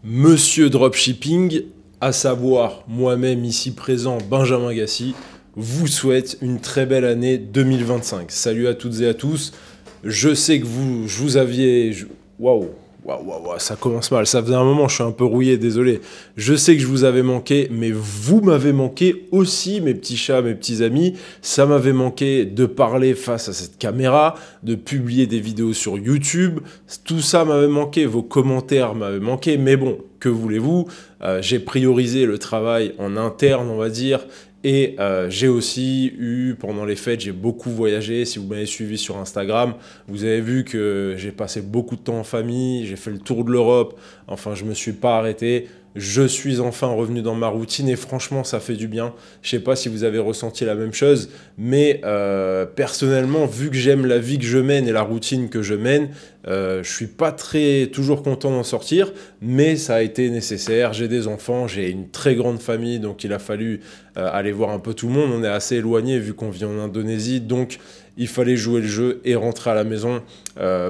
Monsieur Dropshipping, à savoir moi-même ici présent, Benjamin Gassi, vous souhaite une très belle année 2025. Salut à toutes et à tous. Je sais que je vous aviez... Waouh, ça commence mal. Ça faisait un moment, je suis un peu rouillé, désolé. Je sais que je vous avais manqué, mais vous m'avez manqué aussi, mes petits chats, mes petits amis. Ça m'avait manqué de parler face à cette caméra, de publier des vidéos sur YouTube. Tout ça m'avait manqué, vos commentaires m'avaient manqué, mais bon, que voulez-vous? J'ai priorisé le travail en interne, on va dire. Et j'ai aussi eu, pendant les fêtes, j'ai beaucoup voyagé. Si vous m'avez suivi sur Instagram, vous avez vu que j'ai passé beaucoup de temps en famille, j'ai fait le tour de l'Europe, enfin je ne me suis pas arrêté. Je suis enfin revenu dans ma routine et franchement, ça fait du bien. Je ne sais pas si vous avez ressenti la même chose, mais personnellement, vu que j'aime la vie que je mène et la routine que je mène, je ne suis pas toujours content d'en sortir, mais ça a été nécessaire. J'ai des enfants, j'ai une très grande famille, donc il a fallu aller voir un peu tout le monde. On est assez éloigné vu qu'on vit en Indonésie, donc il fallait jouer le jeu et rentrer à la maison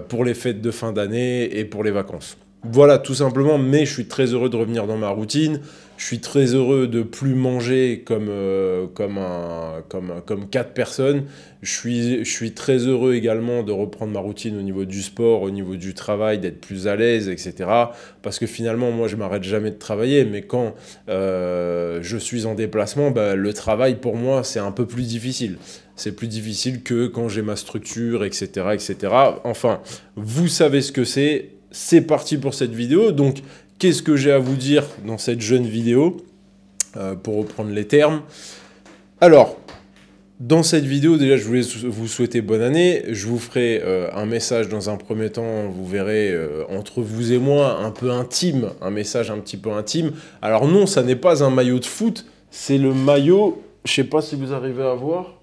pour les fêtes de fin d'année et pour les vacances. Voilà, tout simplement, mais je suis très heureux de revenir dans ma routine. Je suis très heureux de plus manger comme 4 personnes. Je suis très heureux également de reprendre ma routine au niveau du sport, au niveau du travail, d'être plus à l'aise, etc. Parce que finalement, moi, je m'arrête jamais de travailler, mais quand je suis en déplacement, le travail, pour moi, c'est un peu plus difficile. C'est plus difficile que quand j'ai ma structure, etc., etc. Enfin, vous savez ce que c'est. C'est parti pour cette vidéo. Donc, qu'est-ce que j'ai à vous dire dans cette jeune vidéo, pour reprendre les termes? Alors, dans cette vidéo, déjà, je voulais vous souhaiter bonne année. Je vous ferai un message dans un premier temps, vous verrez, entre vous et moi, un peu intime, un message un petit peu intime. Alors non, ça n'est pas un maillot de foot, c'est le maillot, je ne sais pas si vous arrivez à voir,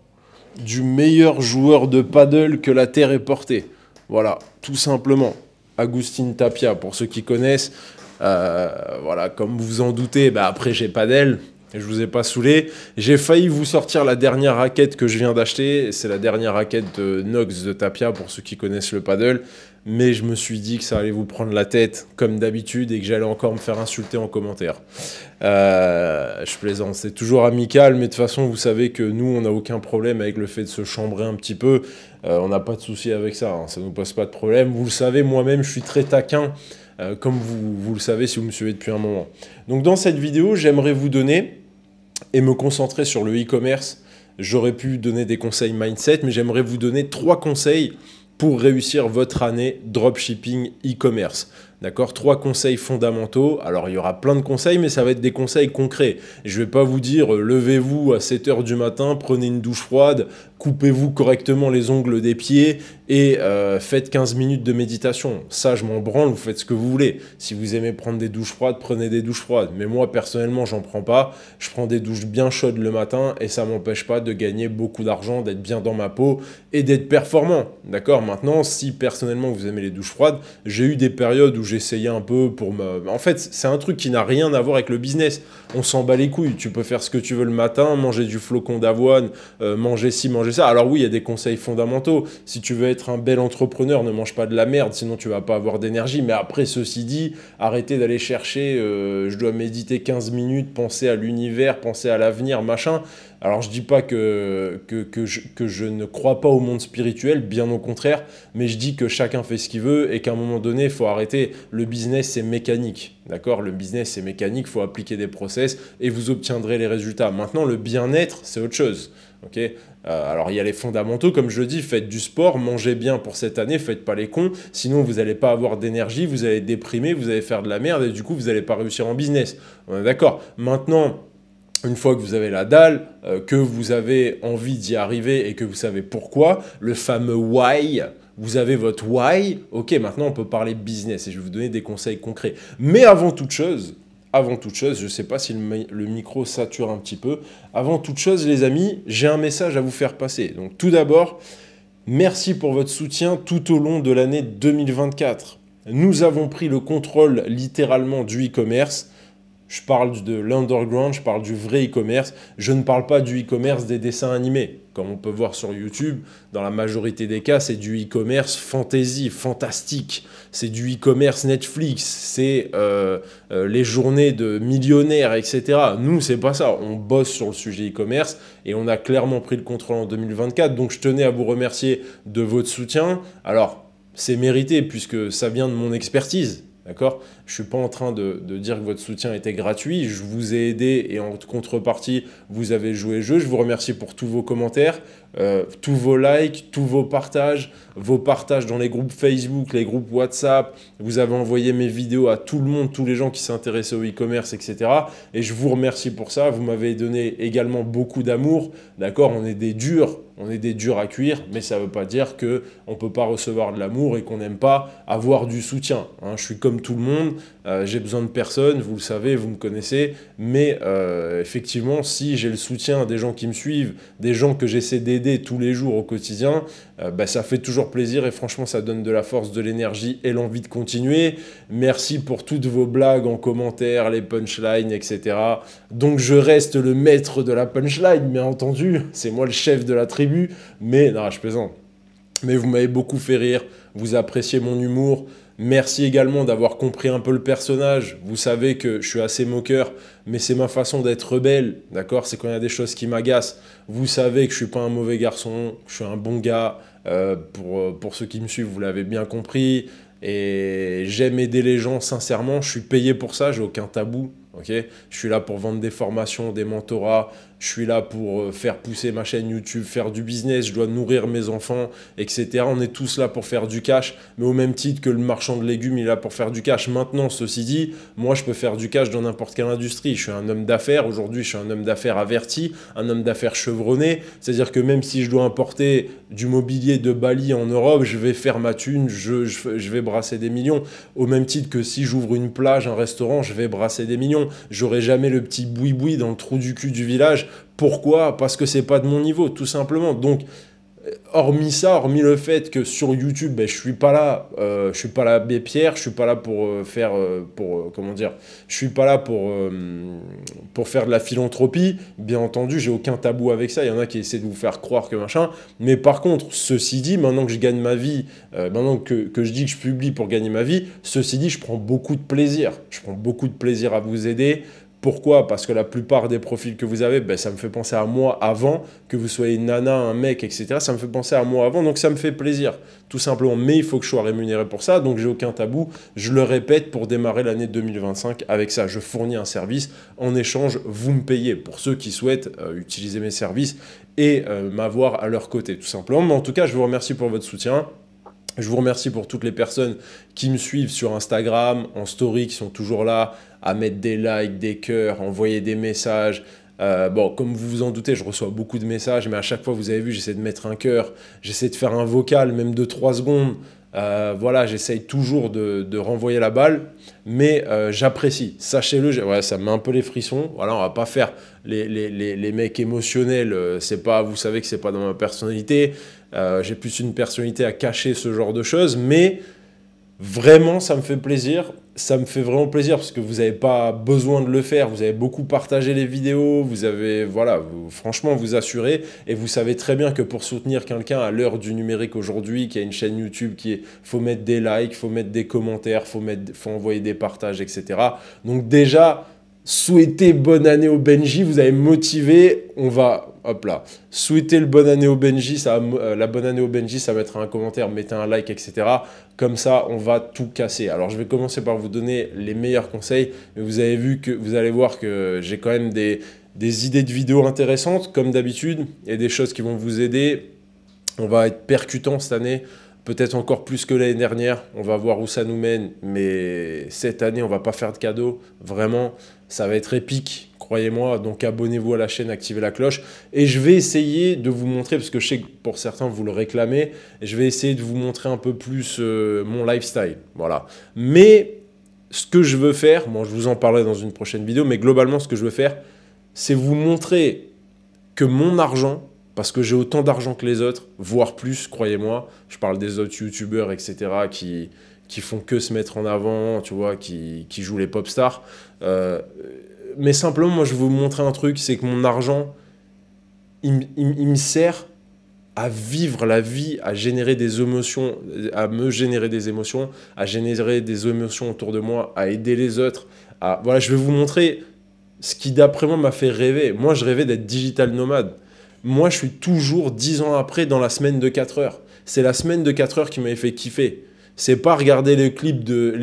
du meilleur joueur de paddle que la Terre ait porté. Voilà, tout simplement. Agustín Tapia, pour ceux qui connaissent. Voilà, comme vous vous en doutez, après j'ai padel, je vous ai pas saoulé. J'ai failli vous sortir la dernière raquette que je viens d'acheter. C'est la dernière raquette de Nox de Tapia, pour ceux qui connaissent le paddle. Mais je me suis dit que ça allait vous prendre la tête, comme d'habitude, et que j'allais encore me faire insulter en commentaire. Je plaisante, c'est toujours amical, mais de toute façon, vous savez que nous, on n'a aucun problème avec le fait de se chambrer un petit peu. On n'a pas de souci avec ça, hein, ça ne nous pose pas de problème. Vous le savez, moi-même, je suis très taquin, comme vous le savez si vous me suivez depuis un moment. Donc dans cette vidéo, j'aimerais vous donner, et me concentrer sur le e-commerce. J'aurais pu donner des conseils mindset, mais j'aimerais vous donner 3 conseils pour réussir votre année dropshipping e-commerce. D'accord? 3 conseils fondamentaux. Alors, il y aura plein de conseils, mais ça va être des conseils concrets. Je ne vais pas vous dire, levez-vous à 7 h du matin, prenez une douche froide, coupez-vous correctement les ongles des pieds et faites 15 minutes de méditation. Ça, je m'en branle, vous faites ce que vous voulez. Si vous aimez prendre des douches froides, prenez des douches froides. Mais moi, personnellement, j'en prends pas. Je prends des douches bien chaudes le matin et ça ne m'empêche pas de gagner beaucoup d'argent, d'être bien dans ma peau et d'être performant. D'accord? Maintenant, si personnellement vous aimez les douches froides, j'ai eu des périodes où j'essayais un peu pour me... En fait, c'est un truc qui n'a rien à voir avec le business. On s'en bat les couilles. Tu peux faire ce que tu veux le matin, manger du flocon d'avoine, manger ci, manger ça. Alors oui, il y a des conseils fondamentaux. Si tu veux être un bel entrepreneur, ne mange pas de la merde, sinon tu vas pas avoir d'énergie. Mais après, ceci dit, arrêtez d'aller chercher, je dois méditer 15 minutes, penser à l'univers, penser à l'avenir, machin. Alors je dis pas que je ne crois pas au monde spirituel, bien au contraire, mais je dis que chacun fait ce qu'il veut et qu'à un moment donné, il faut arrêter. Le business, c'est mécanique, d'accord? Le business, c'est mécanique, il faut appliquer des process et vous obtiendrez les résultats. Maintenant, le bien-être, c'est autre chose. Okay, alors il y a les fondamentaux, comme je le dis, faites du sport, mangez bien pour cette année, faites pas les cons, sinon vous n'allez pas avoir d'énergie, vous allez déprimer, vous allez faire de la merde et du coup vous n'allez pas réussir en business. On est d'accord? Maintenant, une fois que vous avez la dalle, que vous avez envie d'y arriver et que vous savez pourquoi, le fameux why, vous avez votre why, ok, maintenant on peut parler business et je vais vous donner des conseils concrets. Mais avant toute chose, je ne sais pas si le micro sature un petit peu, avant toute chose les amis, j'ai un message à vous faire passer. Donc tout d'abord, merci pour votre soutien tout au long de l'année 2024. Nous avons pris le contrôle littéralement du e-commerce. Je parle de l'underground, je parle du vrai e-commerce. Je ne parle pas du e-commerce des dessins animés. Comme on peut voir sur YouTube, dans la majorité des cas, c'est du e-commerce fantasy, fantastique. C'est du e-commerce Netflix, c'est les journées de millionnaires, etc. Nous, c'est pas ça. On bosse sur le sujet e-commerce et on a clairement pris le contrôle en 2024. Donc, je tenais à vous remercier de votre soutien. Alors, c'est mérité puisque ça vient de mon expertise. D'accord? Je ne suis pas en train de dire que votre soutien était gratuit. Je vous ai aidé et en contrepartie, vous avez joué le jeu. Je vous remercie pour tous vos commentaires, tous vos likes, tous vos partages dans les groupes Facebook, les groupes WhatsApp. Vous avez envoyé mes vidéos à tout le monde, tous les gens qui s'intéressaient au e-commerce, etc. Et je vous remercie pour ça. Vous m'avez donné également beaucoup d'amour. D'accord? On est des durs à cuire, mais ça ne veut pas dire qu'on ne peut pas recevoir de l'amour et qu'on n'aime pas avoir du soutien. Hein. Je suis comme tout le monde, j'ai besoin de personne, vous le savez, vous me connaissez, mais effectivement, si j'ai le soutien des gens qui me suivent, des gens que j'essaie d'aider tous les jours au quotidien, ça fait toujours plaisir et franchement, ça donne de la force, de l'énergie et l'envie de continuer. Merci pour toutes vos blagues en commentaire, les punchlines, etc. Donc, je reste le maître de la punchline, bien entendu. C'est moi le chef de la tribu, mais non, je plaisante. Mais vous m'avez beaucoup fait rire, vous appréciez mon humour. Merci également d'avoir compris un peu le personnage. Vous savez que je suis assez moqueur, mais c'est ma façon d'être rebelle, d'accord? C'est quand il y a des choses qui m'agacent. Vous savez que je ne suis pas un mauvais garçon, je suis un bon gars. Pour ceux qui me suivent, vous l'avez bien compris. Et j'aime aider les gens sincèrement. Je suis payé pour ça, j'ai aucun tabou. Okay, je suis là pour vendre des formations, des mentorats. Je suis là pour faire pousser ma chaîne YouTube, faire du business. Je dois nourrir mes enfants, etc. On est tous là pour faire du cash. Mais au même titre que le marchand de légumes, il est là pour faire du cash. Maintenant, ceci dit, moi, je peux faire du cash dans n'importe quelle industrie. Je suis un homme d'affaires. Aujourd'hui, je suis un homme d'affaires averti, un homme d'affaires chevronné. C'est-à-dire que même si je dois importer du mobilier de Bali en Europe, je vais faire ma thune, je vais brasser des millions. Au même titre que si j'ouvre une plage, un restaurant, je vais brasser des millions. J'aurai jamais le petit boui-boui dans le trou du cul du village. Pourquoi? Parce que c'est pas de mon niveau, tout simplement. Donc, hormis ça, hormis le fait que sur YouTube, je suis pas là, l'abbé Pierre, je suis pas là pour je suis pas là pour faire de la philanthropie. Bien entendu, j'ai aucun tabou avec ça. Il y en a qui essaient de vous faire croire que machin. Mais par contre, ceci dit, maintenant que je gagne ma vie, maintenant que je dis que je publie pour gagner ma vie, ceci dit, je prends beaucoup de plaisir. Je prends beaucoup de plaisir à vous aider. Pourquoi? Parce que la plupart des profils que vous avez, ça me fait penser à moi avant, que vous soyez une nana, un mec, etc. Ça me fait penser à moi avant, donc ça me fait plaisir, tout simplement. Mais il faut que je sois rémunéré pour ça, donc j'ai aucun tabou. Je le répète, pour démarrer l'année 2025 avec ça, je fournis un service. En échange, vous me payez pour ceux qui souhaitent utiliser mes services et m'avoir à leur côté, tout simplement. Mais en tout cas, je vous remercie pour votre soutien. Je vous remercie pour toutes les personnes qui me suivent sur Instagram, en story, qui sont toujours là, à mettre des likes, des cœurs, envoyer des messages. Comme vous vous en doutez, je reçois beaucoup de messages, mais à chaque fois, vous avez vu, j'essaie de mettre un cœur, j'essaie de faire un vocal, même de 3 secondes. J'essaye toujours de renvoyer la balle, mais j'apprécie. Sachez-le, ça me met un peu les frissons. Voilà, on va pas faire les mecs émotionnels. Vous savez que c'est pas dans ma personnalité. J'ai plus une personnalité à cacher ce genre de choses, mais vraiment, ça me fait plaisir. Ça me fait vraiment plaisir parce que vous n'avez pas besoin de le faire. Vous avez beaucoup partagé les vidéos. Vous avez, franchement, vous assurez. Et vous savez très bien que pour soutenir quelqu'un à l'heure du numérique aujourd'hui, qui a une chaîne YouTube, faut mettre des likes, faut mettre des commentaires, faut envoyer des partages, etc. Donc déjà, souhaitez bonne année au Benji. Vous avez motivé. On va... Hop là, souhaitez le bonne année au Benji, la bonne année au Benji, ça mettra un commentaire, mettez un like, etc. Comme ça, on va tout casser. Alors, je vais commencer par vous donner les meilleurs conseils, mais vous allez voir que j'ai quand même des idées de vidéos intéressantes, comme d'habitude, et des choses qui vont vous aider. On va être percutant cette année, peut-être encore plus que l'année dernière. On va voir où ça nous mène, mais cette année, on ne va pas faire de cadeaux. Vraiment, ça va être épique. Croyez-moi, donc abonnez-vous à la chaîne, activez la cloche. Et je vais essayer de vous montrer, parce que je sais que pour certains, vous le réclamez, et je vais essayer de vous montrer un peu plus mon lifestyle. Voilà. Mais ce que je veux faire, je vous en parlerai dans une prochaine vidéo, mais globalement, ce que je veux faire, c'est vous montrer que mon argent, parce que j'ai autant d'argent que les autres, voire plus, croyez-moi, je parle des autres youtubeurs, etc., qui qui font que se mettre en avant, tu vois, qui jouent les pop stars. Mais simplement, moi, je vais vous montrer un truc, c'est que mon argent, il me sert à vivre la vie, à générer des émotions, à me générer des émotions, à générer des émotions autour de moi, à aider les autres. Voilà, je vais vous montrer ce qui, d'après moi, m'a fait rêver. Moi, je rêvais d'être digital nomade. Moi, je suis toujours 10 ans après dans la semaine de 4 heures. C'est la semaine de 4 heures qui m'avait fait kiffer. C'est pas regarder les clips de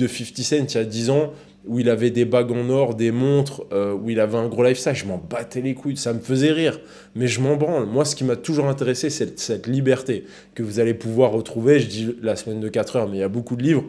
50 Cent il y a 10 ans où il avait des bagues en or, des montres, où il avait un gros lifestyle. Je m'en battais les couilles, ça me faisait rire. Mais je m'en branle. Moi, ce qui m'a toujours intéressé, c'est cette liberté que vous allez pouvoir retrouver. Je dis la semaine de 4 heures, mais il y a beaucoup de livres.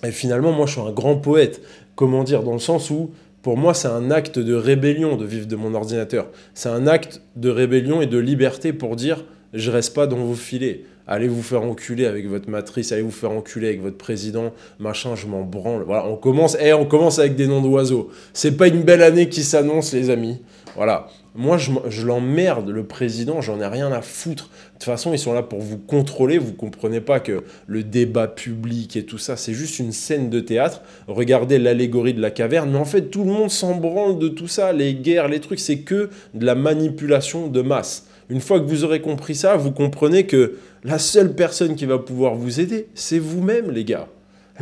Et finalement, moi, je suis un grand poète. Comment dire? Dans le sens où, pour moi, c'est un acte de rébellion de vivre de mon ordinateur. C'est un acte de rébellion et de liberté pour dire « je reste pas dans vos filets ». Allez vous faire enculer avec votre matrice, allez vous faire enculer avec votre président, machin, je m'en branle. Voilà, on commence avec des noms d'oiseaux. C'est pas une belle année qui s'annonce, les amis. Voilà. Moi, je l'emmerde, le président, j'en ai rien à foutre. De toute façon, ils sont là pour vous contrôler. Vous comprenez pas que le débat public et tout ça, c'est juste une scène de théâtre. Regardez l'allégorie de la caverne. Mais en fait, tout le monde s'en branle de tout ça. Les guerres, les trucs, c'est que de la manipulation de masse. Une fois que vous aurez compris ça, vous comprenez que la seule personne qui va pouvoir vous aider, c'est vous-même, les gars.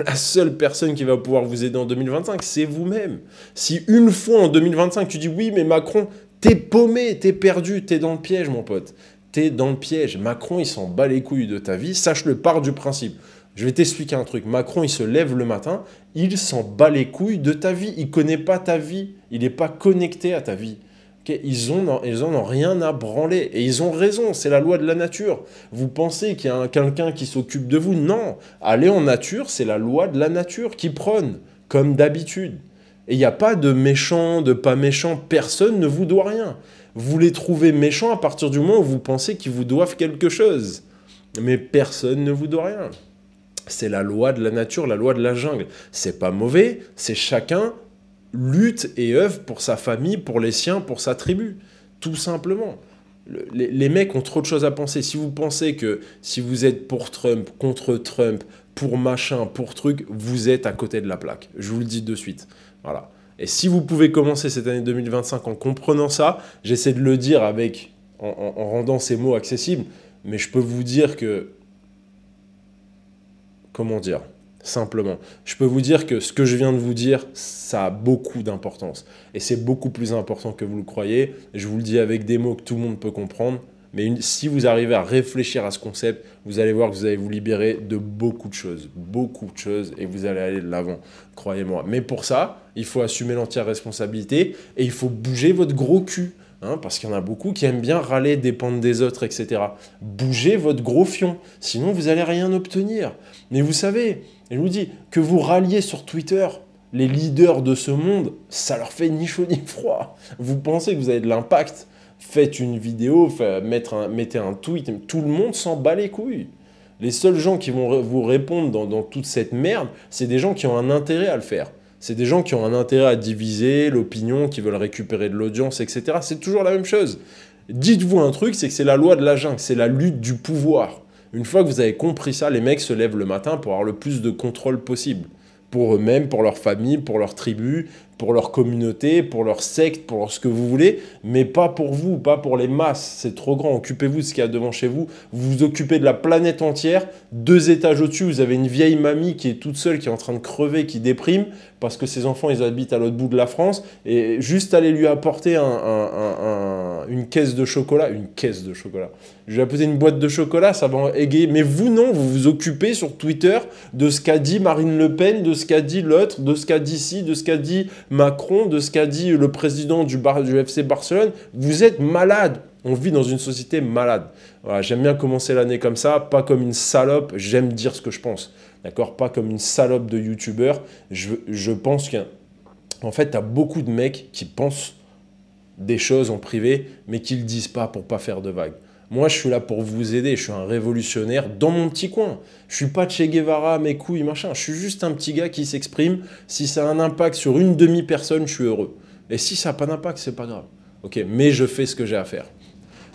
La seule personne qui va pouvoir vous aider en 2025, c'est vous-même. Si une fois en 2025, tu dis oui, mais Macron, t'es paumé, t'es perdu, t'es dans le piège, mon pote. T'es dans le piège. Macron, il s'en bat les couilles de ta vie. Sache-le, part du principe. Je vais t'expliquer un truc. Macron, il se lève le matin, il s'en bat les couilles de ta vie. Il ne connaît pas ta vie. Il n'est pas connecté à ta vie. Ils en ont rien à branler. Et ils ont raison, c'est la loi de la nature. Vous pensez qu'il y a quelqu'un qui s'occupe de vous? Non. Aller en nature, c'est la loi de la nature qui prône, comme d'habitude. Et il n'y a pas de méchant, de pas méchant. Personne ne vous doit rien. Vous les trouvez méchants à partir du moment où vous pensez qu'ils vous doivent quelque chose. Mais personne ne vous doit rien. C'est la loi de la nature, la loi de la jungle. C'est pas mauvais, c'est chacun lutte et œuvre pour sa famille, pour les siens, pour sa tribu. Tout simplement. Les mecs ont trop de choses à penser. Si vous pensez que si vous êtes pour Trump, contre Trump, pour machin, pour truc, vous êtes à côté de la plaque. Je vous le dis de suite. Voilà. Et si vous pouvez commencer cette année 2025 en comprenant ça, j'essaie de le dire en rendant ces mots accessibles, mais je peux vous dire que... Comment dire ? Simplement. Je peux vous dire que ce que je viens de vous dire, ça a beaucoup d'importance. Et c'est beaucoup plus important que vous le croyez. Je vous le dis avec des mots que tout le monde peut comprendre. Mais si vous arrivez à réfléchir à ce concept, vous allez voir que vous allez vous libérer de beaucoup de choses. Beaucoup de choses. Et vous allez aller de l'avant. Croyez-moi. Mais pour ça, il faut assumer l'entière responsabilité. Et il faut bouger votre gros cul. Parce qu'il y en a beaucoup qui aiment bien râler, dépendre des autres, etc. Bougez votre gros fion. Sinon, vous n'allez rien obtenir. Mais vous savez... Et je vous dis, que vous ralliez sur Twitter les leaders de ce monde, ça leur fait ni chaud ni froid. Vous pensez que vous avez de l'impact, faites une vidéo, mettez un tweet, tout le monde s'en bat les couilles. Les seuls gens qui vont vous répondre dans toute cette merde, c'est des gens qui ont un intérêt à le faire. C'est des gens qui ont un intérêt à diviser l'opinion, qui veulent récupérer de l'audience, etc. C'est toujours la même chose. Dites-vous un truc, c'est que c'est la loi de la jungle, c'est la lutte du pouvoir. Une fois que vous avez compris ça, les mecs se lèvent le matin pour avoir le plus de contrôle possible. Pour eux-mêmes, pour leur famille, pour leur tribu, pour leur communauté, pour leur secte, pour ce que vous voulez, mais pas pour vous, pas pour les masses. C'est trop grand. Occupez-vous de ce qu'il y a devant chez vous. Vous vous occupez de la planète entière. 2 étages au-dessus, vous avez une vieille mamie qui est toute seule, qui est en train de crever, qui déprime, parce que ses enfants, ils habitent à l'autre bout de la France. Et juste aller lui apporter une caisse de chocolat. Une caisse de chocolat. Je vais apporter une boîte de chocolat, ça va égayer. Mais vous, non, vous vous occupez sur Twitter de ce qu'a dit Marine Le Pen, de ce qu'a dit l'autre, de ce qu'a dit ci, de ce qu'a dit Macron, de ce qu'a dit le président du FC Barcelone. Vous êtes malade. On vit dans une société malade. Voilà, j'aime bien commencer l'année comme ça, pas comme une salope. J'aime dire ce que je pense. D'accord? Pas comme une salope de youtubeur. Je pense qu'en fait, tu as beaucoup de mecs qui pensent des choses en privé, mais qui ne le disent pas pour pas faire de vagues. Moi, je suis là pour vous aider. Je suis un révolutionnaire dans mon petit coin. Je suis pas Che Guevara, mes couilles, machin. Je suis juste un petit gars qui s'exprime. Si ça a un impact sur une demi-personne, je suis heureux. Et si ça n'a pas d'impact, c'est pas grave. Ok, mais je fais ce que j'ai à faire.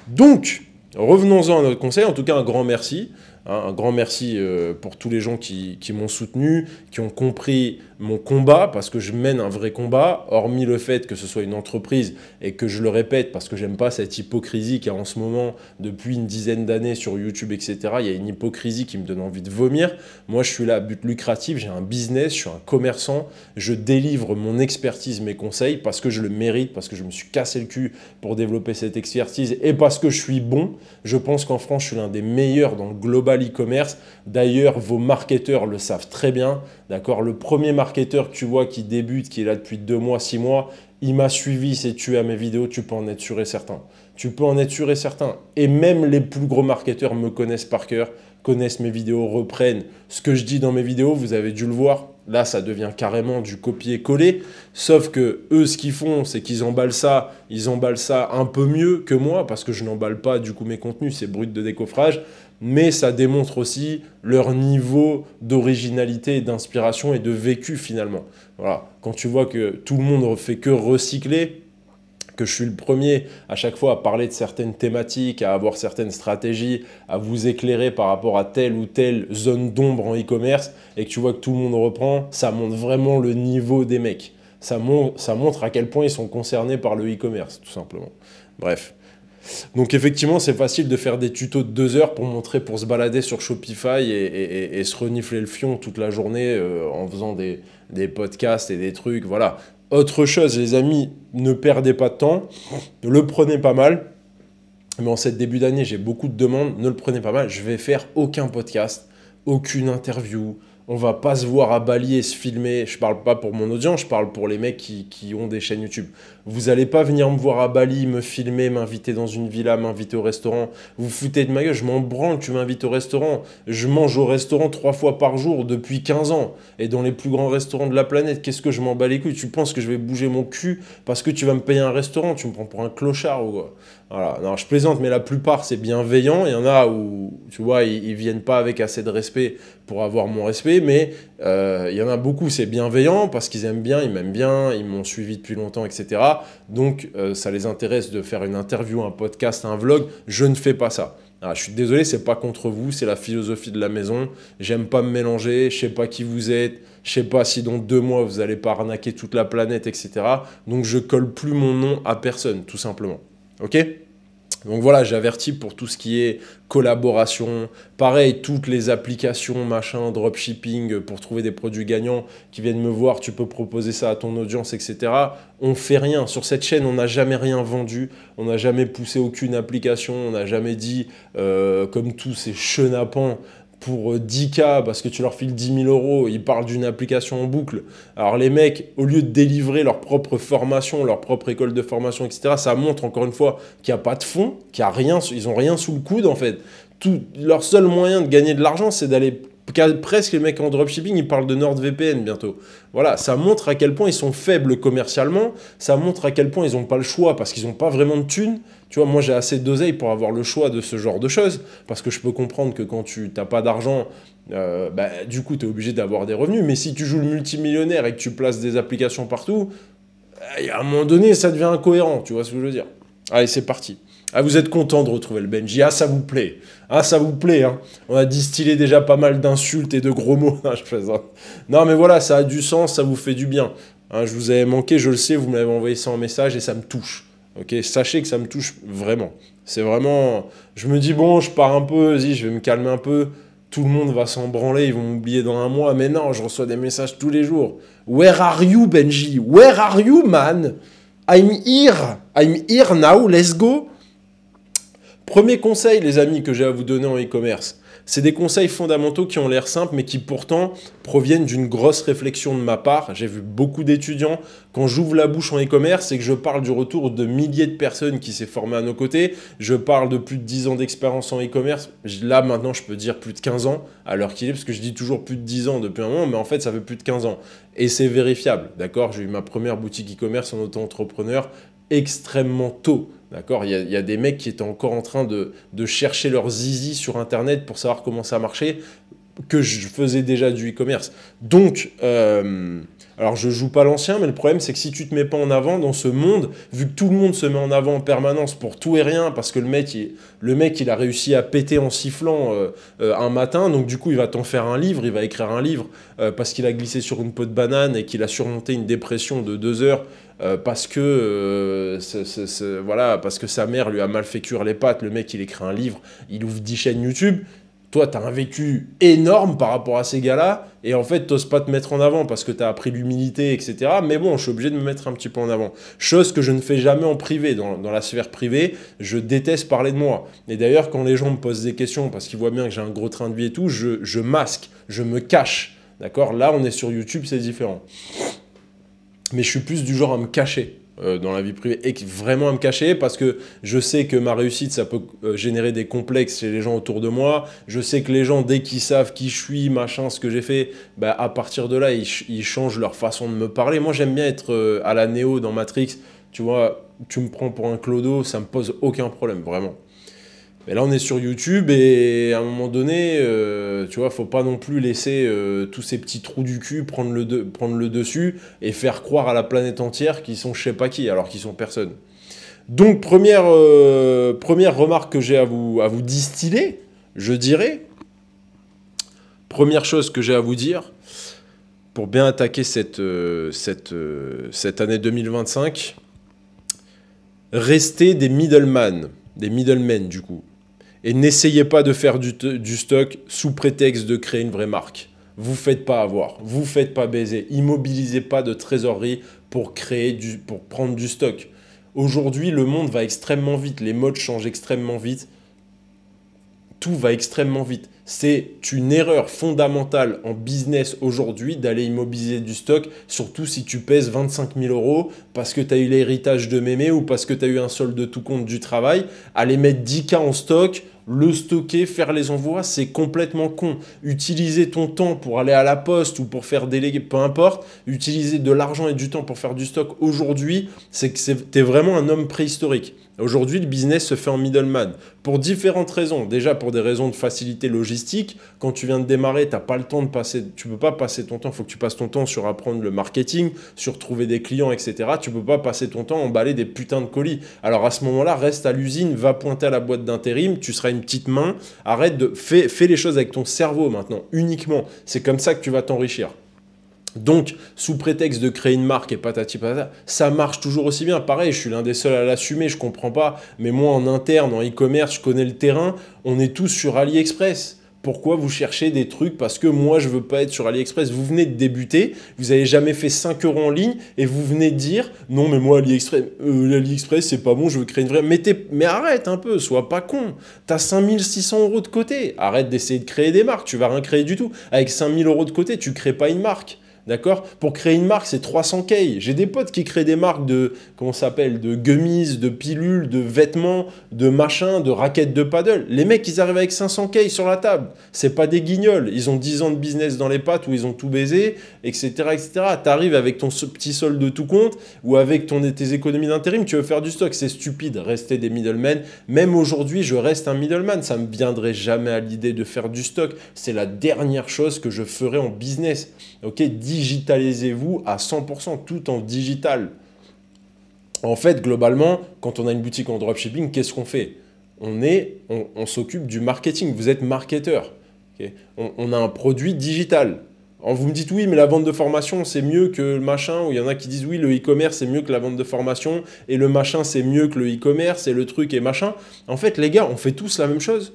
Donc, revenons-en à notre conseil. En tout cas, un grand merci. hein. Un grand merci pour tous les gens qui m'ont soutenu, qui ont compris mon combat, parce que je mène un vrai combat, hormis le fait que ce soit une entreprise et que je le répète, parce que j'aime pas cette hypocrisie qu'il y a en ce moment depuis une dizaine d'années sur YouTube, etc. Il y a une hypocrisie qui me donne envie de vomir. Moi, je suis là à but lucratif, j'ai un business, je suis un commerçant, je délivre mon expertise, mes conseils, parce que je le mérite, parce que je me suis cassé le cul pour développer cette expertise et parce que je suis bon. Je pense qu'en France, je suis l'un des meilleurs dans le global e-commerce. D'ailleurs, vos marketeurs le savent très bien. D'accord, le premier marketeur que tu vois qui débute, qui est là depuis 2 mois, 6 mois, il m'a suivi, il s'est tué à mes vidéos, tu peux en être sûr et certain. Tu peux en être sûr et certain. Et même les plus gros marketeurs me connaissent par cœur, connaissent mes vidéos, reprennent ce que je dis dans mes vidéos, vous avez dû le voir. Là, ça devient carrément du copier-coller. Sauf que eux, ce qu'ils font, c'est qu'ils emballent ça un peu mieux que moi, parce que je n'emballe pas du coup mes contenus, c'est brut de décoffrage. Mais ça démontre aussi leur niveau d'originalité, d'inspiration et de vécu finalement. Voilà. Quand tu vois que tout le monde ne fait que recycler, que je suis le premier à chaque fois à parler de certaines thématiques, à avoir certaines stratégies, à vous éclairer par rapport à telle ou telle zone d'ombre en e-commerce, et que tu vois que tout le monde reprend, ça montre vraiment le niveau des mecs. Ça montre à quel point ils sont concernés par le e-commerce, tout simplement. Bref. Donc effectivement, c'est facile de faire des tutos de 2 heures pour se balader sur Shopify et se renifler le fion toute la journée en faisant des podcasts et des trucs, voilà. Autre chose, les amis, ne perdez pas de temps, le prenez pas mal. Mais en cette début d'année, j'ai beaucoup de demandes, ne le prenez pas mal. Je vais faire aucun podcast, aucune interview. On va pas se voir à Bali et se filmer. Je parle pas pour mon audience, je parle pour les mecs qui ont des chaînes YouTube. Vous allez pas venir me voir à Bali, me filmer, m'inviter dans une villa, m'inviter au restaurant. Vous foutez de ma gueule, je m'en branle, tu m'invites au restaurant. Je mange au restaurant 3 fois par jour depuis 15 ans. Et dans les plus grands restaurants de la planète, qu'est-ce que je m'en bats les couilles? Tu penses que je vais bouger mon cul parce que tu vas me payer un restaurant? Tu me prends pour un clochard ou quoi? Voilà, non, je plaisante, mais la plupart, c'est bienveillant. Il y en a où, tu vois, ils viennent pas avec assez de respect pour avoir mon respect, mais il y en a beaucoup, c'est bienveillant parce qu'ils aiment bien, ils m'aiment bien, ils m'ont suivi depuis longtemps, etc. Donc, ça les intéresse de faire une interview, un podcast, un vlog. Je ne fais pas ça. Alors, je suis désolé, c'est pas contre vous, c'est la philosophie de la maison. J'aime pas me mélanger, je sais pas qui vous êtes, je sais pas si dans 2 mois, vous allez pas arnaquer toute la planète, etc. Donc, je colle plus mon nom à personne, tout simplement. Ok ? Donc voilà, j'avertis pour tout ce qui est collaboration. Pareil, toutes les applications, machin, dropshipping, pour trouver des produits gagnants qui viennent me voir, tu peux proposer ça à ton audience, etc. On fait rien. Sur cette chaîne, on n'a jamais rien vendu. On n'a jamais poussé aucune application. On n'a jamais dit, comme tous ces chenapans, pour 10K, parce que tu leur files 10 000 euros, ils parlent d'une application en boucle. Alors les mecs, au lieu de délivrer leur propre formation, leur propre école de formation, etc., ça montre encore une fois qu'il n'y a pas de fond, qu'il y a rien, ils n'ont rien sous le coude en fait. Leur seul moyen de gagner de l'argent, c'est d'aller... Presque les mecs en dropshipping, ils parlent de NordVPN bientôt. Voilà, ça montre à quel point ils sont faibles commercialement, ça montre à quel point ils n'ont pas le choix parce qu'ils n'ont pas vraiment de thunes. Tu vois, moi j'ai assez d'oseille pour avoir le choix de ce genre de choses, parce que je peux comprendre que quand tu n'as pas d'argent, du coup tu es obligé d'avoir des revenus, mais si tu joues le multimillionnaire et que tu places des applications partout, à un moment donné ça devient incohérent, tu vois ce que je veux dire. Allez, c'est parti. Ah, vous êtes content de retrouver le Benji. Ah, ça vous plaît. Ah, ça vous plaît, hein. On a distillé déjà pas mal d'insultes et de gros mots. Je plaisante. Non, mais voilà, ça a du sens, ça vous fait du bien. Hein, je vous avais manqué, je le sais, vous me l'avez envoyé ça en message et ça me touche. Ok, sachez que ça me touche vraiment. C'est vraiment... Je me dis, bon, je pars un peu, vas-y, je vais me calmer un peu. Tout le monde va s'en branler, ils vont m'oublier dans un mois. Mais non, je reçois des messages tous les jours. Where are you, Benji? Where are you, man? I'm here. I'm here now, let's go. Premier conseil, les amis, que j'ai à vous donner en e-commerce, c'est des conseils fondamentaux qui ont l'air simples, mais qui pourtant proviennent d'une grosse réflexion de ma part. J'ai vu beaucoup d'étudiants, quand j'ouvre la bouche en e-commerce, c'est que je parle du retour de milliers de personnes qui s'est formées à nos côtés. Je parle de plus de 10 ans d'expérience en e-commerce. Là, maintenant, je peux dire plus de 15 ans à l'heure qu'il est, parce que je dis toujours plus de 10 ans depuis un moment, mais en fait, ça fait plus de 15 ans. Et c'est vérifiable, d'accord? J'ai eu ma première boutique e-commerce en auto-entrepreneur extrêmement tôt. D'accord, il y a des mecs qui étaient encore en train de chercher leur zizi sur Internet pour savoir comment ça marchait. que je faisais déjà du e-commerce. Donc, alors je joue pas l'ancien, mais le problème c'est que si tu te mets pas en avant dans ce monde, vu que tout le monde se met en avant en permanence pour tout et rien, parce que le mec il a réussi à péter en sifflant un matin, donc du coup il va t'en faire un livre, il va écrire un livre parce qu'il a glissé sur une peau de banane et qu'il a surmonté une dépression de 2 heures parce que voilà, parce que sa mère lui a mal fait cuire les pâtes. Le mec il écrit un livre, il ouvre 10 chaînes YouTube. Toi, tu as un vécu énorme par rapport à ces gars-là, et en fait, tu n'oses pas te mettre en avant parce que tu as appris l'humilité, etc. Mais bon, je suis obligé de me mettre un petit peu en avant. Chose que je ne fais jamais en privé, dans la sphère privée, je déteste parler de moi. Et d'ailleurs, quand les gens me posent des questions, parce qu'ils voient bien que j'ai un gros train de vie et tout, je masque, je me cache. D'accord? Là, on est sur YouTube, c'est différent. Mais je suis plus du genre à me cacher dans la vie privée, et vraiment à me cacher, parce que je sais que ma réussite, ça peut générer des complexes chez les gens autour de moi. Je sais que les gens, dès qu'ils savent qui je suis, machin, ce que j'ai fait, bah, à partir de là, ils changent leur façon de me parler. Moi, j'aime bien être à la Néo dans Matrix. Tu vois, tu me prends pour un clodo, ça me pose aucun problème, vraiment. Mais là, on est sur YouTube et à un moment donné, tu vois, faut pas non plus laisser tous ces petits trous du cul prendre le dessus et faire croire à la planète entière qu'ils sont je sais pas qui, alors qu'ils sont personne. Donc, première remarque que j'ai à vous distiller, je dirais, première chose que j'ai à vous dire, pour bien attaquer cette année 2025, restez des middlemen du coup. Et n'essayez pas de faire du stock sous prétexte de créer une vraie marque. Vous faites pas avoir, vous faites pas baiser. Immobilisez pas de trésorerie pour prendre du stock. Aujourd'hui, le monde va extrêmement vite, les modes changent extrêmement vite. Tout va extrêmement vite. C'est une erreur fondamentale en business aujourd'hui d'aller immobiliser du stock, surtout si tu pèses 25 000 € parce que tu as eu l'héritage de mémé ou parce que tu as eu un solde de tout compte du travail. Aller mettre 10K en stock, le stocker, faire les envois, c'est complètement con. Utiliser ton temps pour aller à la poste ou pour faire déléguer, peu importe, utiliser de l'argent et du temps pour faire du stock aujourd'hui, c'est que tu es vraiment un homme préhistorique. Aujourd'hui, le business se fait en middleman pour différentes raisons. Déjà, pour des raisons de facilité logistique. Quand tu viens de démarrer, tu ne peux pas passer ton temps. Il faut que tu passes ton temps sur apprendre le marketing, sur trouver des clients, etc. Tu ne peux pas passer ton temps à emballer des putains de colis. Alors à ce moment-là, reste à l'usine, va pointer à la boîte d'intérim. Tu seras une petite main. Fais les choses avec ton cerveau maintenant, uniquement. C'est comme ça que tu vas t'enrichir. Donc, sous prétexte de créer une marque et patati patata, ça marche toujours aussi bien. Pareil, je suis l'un des seuls à l'assumer, je comprends pas. Mais moi, en interne, en e-commerce, je connais le terrain. On est tous sur AliExpress. Pourquoi vous cherchez des trucs? Parce que moi, je veux pas être sur AliExpress. Vous venez de débuter, vous avez jamais fait 5 € en ligne et vous venez de dire non, mais moi, l'AliExpress, c'est pas bon, je veux créer une vraie. Mais arrête un peu, sois pas con. Tu as 5 600 € de côté. Arrête d'essayer de créer des marques, tu vas rien créer du tout. Avec 5 000 € de côté, tu crées pas une marque. D'accord? Pour créer une marque, c'est 300K. J'ai des potes qui créent des marques de gummies, de pilules, de vêtements, de machins, de raquettes de paddle. Les mecs, ils arrivent avec 500K sur la table. C'est pas des guignols. Ils ont 10 ans de business dans les pattes où ils ont tout baisé, etc., etc. T'arrives avec ton petit solde de tout compte ou avec tes économies d'intérim, tu veux faire du stock. C'est stupide. Rester des middlemen. Même aujourd'hui, je reste un middleman. Ça me viendrait jamais à l'idée de faire du stock. C'est la dernière chose que je ferai en business. Ok, digitalisez-vous à 100%, tout en digital. En fait, globalement, quand on a une boutique en dropshipping, qu'est-ce qu'on fait? On s'occupe du marketing. Vous êtes marketeur. Okay, on a un produit digital. Alors vous me dites oui, mais la vente de formation, c'est mieux que le machin. Ou il y en a qui disent oui, le e-commerce, c'est mieux que la vente de formation. Et le machin, c'est mieux que le e-commerce. Et le truc et machin. En fait, les gars, on fait tous la même chose.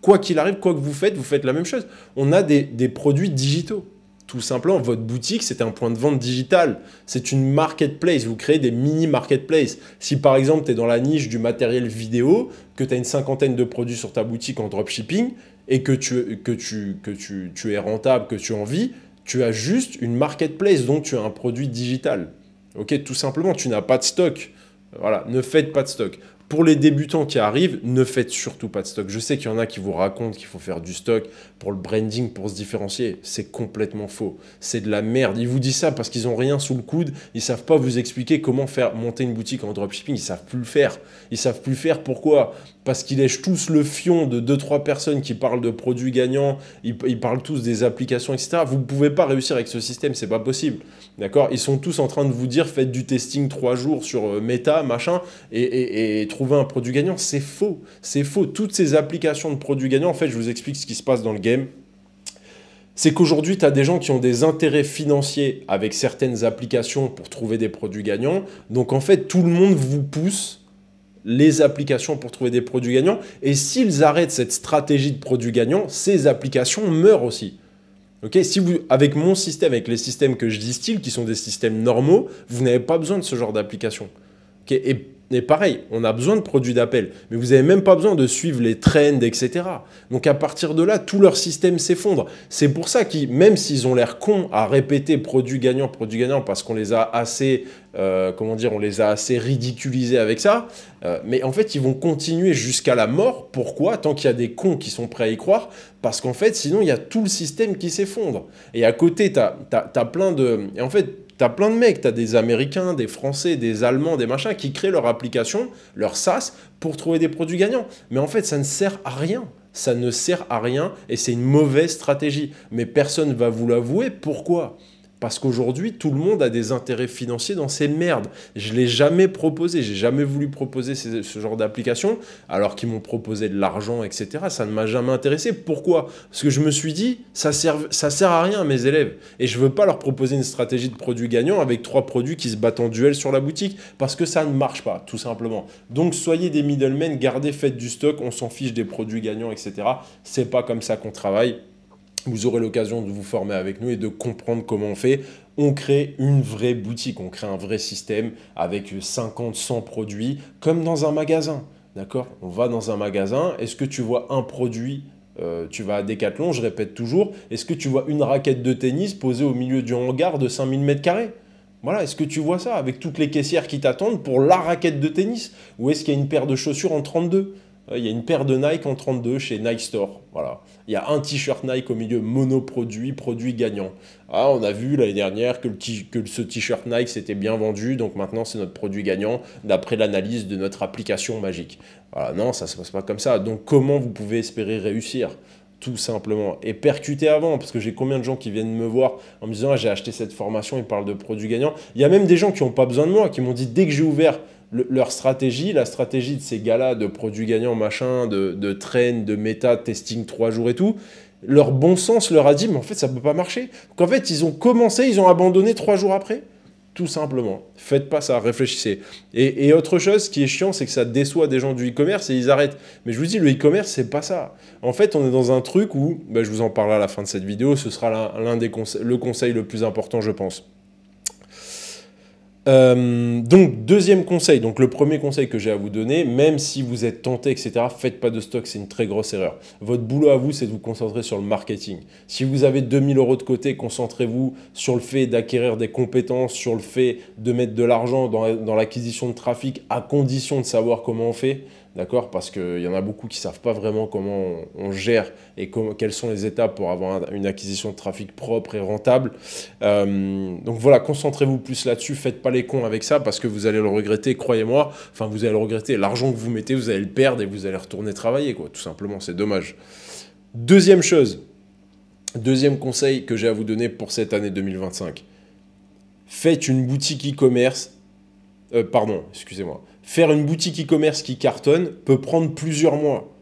Quoi qu'il arrive, quoi que vous faites la même chose. On a des produits digitaux. Tout simplement, votre boutique, c'est un point de vente digital. C'est une marketplace. Vous créez des mini marketplaces. Si par exemple, tu es dans la niche du matériel vidéo, que tu as une 50aine de produits sur ta boutique en dropshipping et que tu es rentable, que tu en vis, tu as juste une marketplace, donc tu as un produit digital. Ok, tout simplement, tu n'as pas de stock. Voilà, ne faites pas de stock. Pour les débutants qui arrivent, ne faites surtout pas de stock. Je sais qu'il y en a qui vous racontent qu'il faut faire du stock pour le branding, pour se différencier. C'est complètement faux. C'est de la merde. Ils vous disent ça parce qu'ils n'ont rien sous le coude. Ils ne savent pas vous expliquer comment faire monter une boutique en dropshipping. Ils ne savent plus le faire. Ils ne savent plus le faire. Pourquoi? Parce qu'ils lèchent tous le fion de 2-3 personnes qui parlent de produits gagnants. Ils parlent tous des applications, etc. Vous ne pouvez pas réussir avec ce système. C'est pas possible. D'accord? Ils sont tous en train de vous dire faites du testing 3 jours sur Meta, machin, et trouver un produit gagnant. C'est faux. C'est faux. Toutes ces applications de produits gagnants, en fait, je vous explique ce qui se passe dans le game. C'est qu'aujourd'hui, tu as des gens qui ont des intérêts financiers avec certaines applications pour trouver des produits gagnants. Donc, en fait, tout le monde vous pousse les applications pour trouver des produits gagnants. Et s'ils arrêtent cette stratégie de produits gagnants, ces applications meurent aussi. Okay, si vous, avec mon système, avec les systèmes que je distille, qui sont des systèmes normaux, vous n'avez pas besoin de ce genre d'application. Okay, et pareil, on a besoin de produits d'appel, mais vous n'avez même pas besoin de suivre les trends, etc. Donc à partir de là, tout leur système s'effondre. C'est pour ça que même s'ils ont l'air cons à répéter produits gagnants, parce qu'on les a assez, on les a assez ridiculisés avec ça, mais en fait, ils vont continuer jusqu'à la mort. Pourquoi? Tant qu'il y a des cons qui sont prêts à y croire, parce qu'en fait, sinon, il y a tout le système qui s'effondre. Et à côté, tu as plein de... Et en fait, t'as plein de mecs, t'as des Américains, des Français, des Allemands, des machins qui créent leur application, leur SaaS, pour trouver des produits gagnants. Mais en fait, ça ne sert à rien. Ça ne sert à rien et c'est une mauvaise stratégie. Mais personne ne va vous l'avouer. Pourquoi ? Parce qu'aujourd'hui, tout le monde a des intérêts financiers dans ces merdes. Je ne l'ai jamais proposé, j'ai jamais voulu proposer ce genre d'application, alors qu'ils m'ont proposé de l'argent, etc. Ça ne m'a jamais intéressé. Pourquoi? Parce que je me suis dit, ça sert à rien à mes élèves. Et je ne veux pas leur proposer une stratégie de produits gagnants avec 3 produits qui se battent en duel sur la boutique, parce que ça ne marche pas, tout simplement. Donc, soyez des middlemen, gardez, faites du stock, on s'en fiche des produits gagnants, etc. C'est pas comme ça qu'on travaille. Vous aurez l'occasion de vous former avec nous et de comprendre comment on fait. On crée une vraie boutique, on crée un vrai système avec 50, 100 produits, comme dans un magasin. D'accord? On va dans un magasin, est-ce que tu vois un produit, tu vas à Decathlon, je répète toujours, est-ce que tu vois une raquette de tennis posée au milieu du hangar de 5000 m²? Voilà, est-ce que tu vois ça avec toutes les caissières qui t'attendent pour la raquette de tennis? Ou est-ce qu'il y a une paire de chaussures en 32? Il y a une paire de Nike en 32 chez Nike Store. Voilà. Il y a un t-shirt Nike au milieu, monoproduit, produit gagnant. Ah, on a vu l'année dernière que ce t-shirt Nike s'était bien vendu, donc maintenant c'est notre produit gagnant d'après l'analyse de notre application magique. Voilà, non, ça ne se passe pas comme ça. Donc comment vous pouvez espérer réussir ? Tout simplement. Et percuter avant, parce que j'ai combien de gens qui viennent me voir en me disant ah, j'ai acheté cette formation, ils parlent de produits gagnants. Il y a même des gens qui n'ont pas besoin de moi, qui m'ont dit dès que j'ai ouvert leur stratégie, la stratégie de ces gars-là de produits gagnants, machin, de trend, de méta, testing 3 jours et tout, leur bon sens leur a dit, mais en fait, ça ne peut pas marcher. Donc en fait, ils ont commencé, ils ont abandonné 3 jours après. Tout simplement. Faites pas ça, réfléchissez. Et autre chose, ce qui est chiant, c'est que ça déçoit des gens du e-commerce et ils arrêtent. Mais je vous dis, le e-commerce, c'est pas ça. En fait, on est dans un truc où, je vous en parlerai à la fin de cette vidéo, ce sera le conseil le plus important, je pense. Donc, deuxième conseil, donc le premier conseil que j'ai à vous donner, même si vous êtes tenté, etc., faites pas de stock, c'est une très grosse erreur. Votre boulot à vous, c'est de vous concentrer sur le marketing. Si vous avez 2000 € de côté, concentrez-vous sur le fait d'acquérir des compétences, sur le fait de mettre de l'argent dans l'acquisition de trafic, à condition de savoir comment on fait. D'accord? Parce qu'il y en a beaucoup qui ne savent pas vraiment comment on gère et quelles sont les étapes pour avoir une acquisition de trafic propre et rentable. Donc voilà, concentrez-vous plus là-dessus. Faites pas les cons avec ça parce que vous allez le regretter, croyez-moi. Enfin, vous allez le regretter. L'argent que vous mettez, vous allez le perdre et vous allez retourner travailler, quoi. Tout simplement, c'est dommage. Deuxième chose, deuxième conseil que j'ai à vous donner pour cette année 2025. Faites une boutique e-commerce. Excusez-moi. Faire une boutique e-commerce qui cartonne peut prendre plusieurs mois.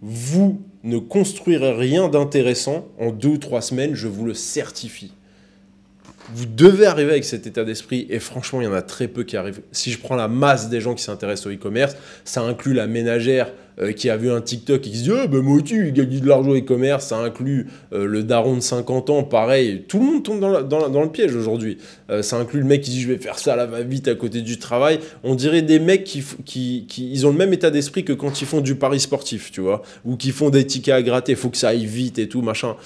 Vous ne construirez rien d'intéressant en 2 ou 3 semaines, je vous le certifie. Vous devez arriver avec cet état d'esprit et franchement, il y en a très peu qui arrivent. Si je prends la masse des gens qui s'intéressent au e-commerce, ça inclut la ménagère qui a vu un TikTok et qui se dit « Ah ben moi aussi, il gagne de l'argent e-commerce, ça inclut le daron de 50 ans, pareil. » Tout le monde tombe dans le piège aujourd'hui. Ça inclut le mec qui dit « Je vais faire ça à la va-vite à côté du travail. » On dirait des mecs qui ils ont le même état d'esprit que quand ils font du pari sportif, tu vois, ou qui font des tickets à gratter. Il faut que ça aille vite et tout, machin.